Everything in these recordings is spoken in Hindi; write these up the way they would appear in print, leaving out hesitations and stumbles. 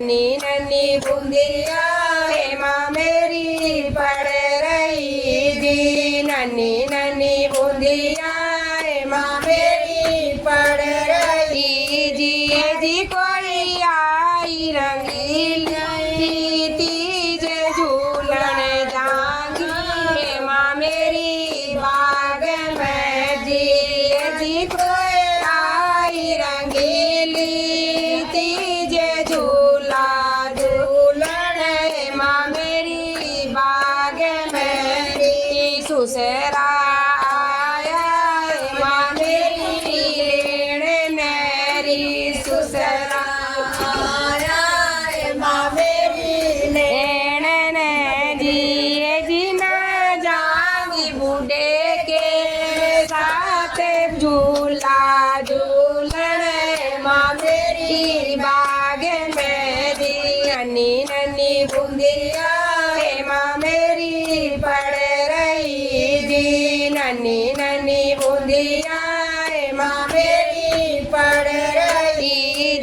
नन्नी नन्नी बूंदिया माँ मेरी पड़ रही जी। नन्नी नन्नी बूंदिया माँ मेरी पड़ रही जी कोई आई रंगीली तीज झूलन जागी माँ मेरी बाग में जी कोई आई रंगीली तीज झूला झूलन माँ मेरी बाग में सुसरा आया माँ मेरी लेण मेरी सुसरा आया माँ मेरी लेण जी ना जाऊंगी बूढ़े के साथ झूला झूलन माँ मेरी बाग में दी। नन्नी नन्नी बूंदिया माँ मेरी पड़ रही जी। नन्नी नन्नी बूंदिया माँ मेरी पड़ रही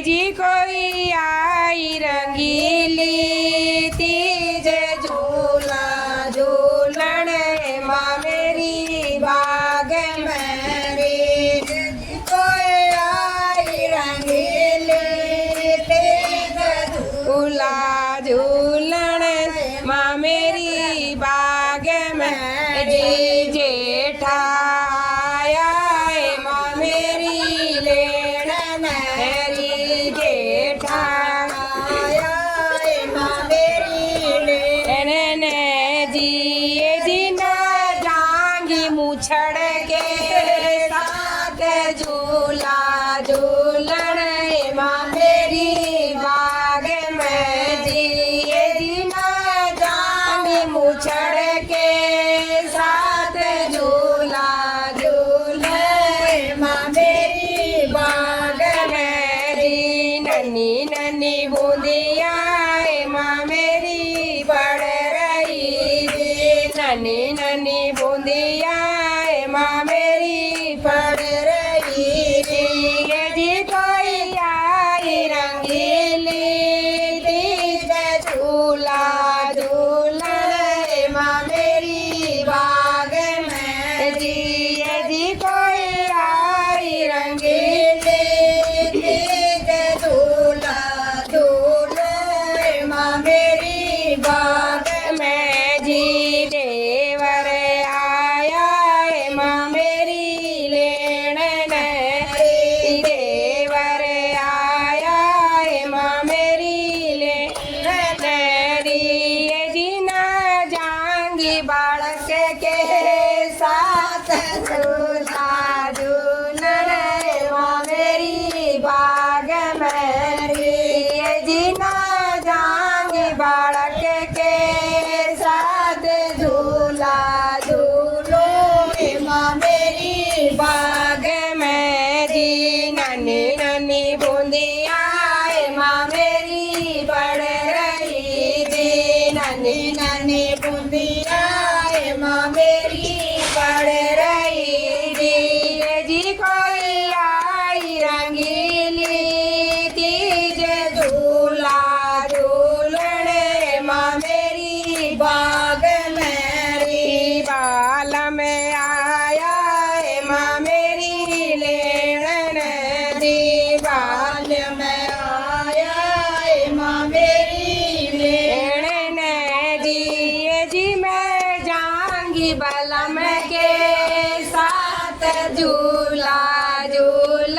जी कोई आई रंगीली तीज झूला झूलन माँ मेरी बाग में रे। कोई आई रंगीली तीज झूला झूलन माँ मेरी बाग में जी। जेठा आया माँ मेरी लेण मेरी जेठा आया माँ मेरी लेण जी ना जाऊंगी मुछड़ के साथ झूला झूलन माँ मेरी बाग में जी ना जाऊंगी मुछड़ के साथ झूला झूलन माँ मेरी बाग में जी। नन्नी नन्नी बूंदिया माँ मेरी पड़ रही जी। नन्नी नन्नी बूंदिया माँ मेरी पड़ रही जी कोई आई रंगीली तीज झूला झूलन माँ मेरी बाग में जी कोई आई रंगीली तीज झूला झूलन माँ मेरी बाग में जी। देवर आया माँ मेरी लेण देवर आया माँ मेरी लेण जी ना जाऊंगी बालक के साथ झूला झूलन माँ मेरी बाग में जी ना जाऊंगी बालक के साथ झूला झूलो माँ मेरी बाग में जी। नन्नी नन्नी बूंदिया माँ मेरी पड़ रही जी। नन्नी नन्नी बूंदिया माँ मेरी पड़ रही जी कोई आई रंगीली तीज झूला झूलन माँ मेरी बाग में री। बाल में आया माँ मेरी लेण दी। बाल में आया माँ मेरी लेण जी मैं जाऊंगी बलम के साथ झूला झूल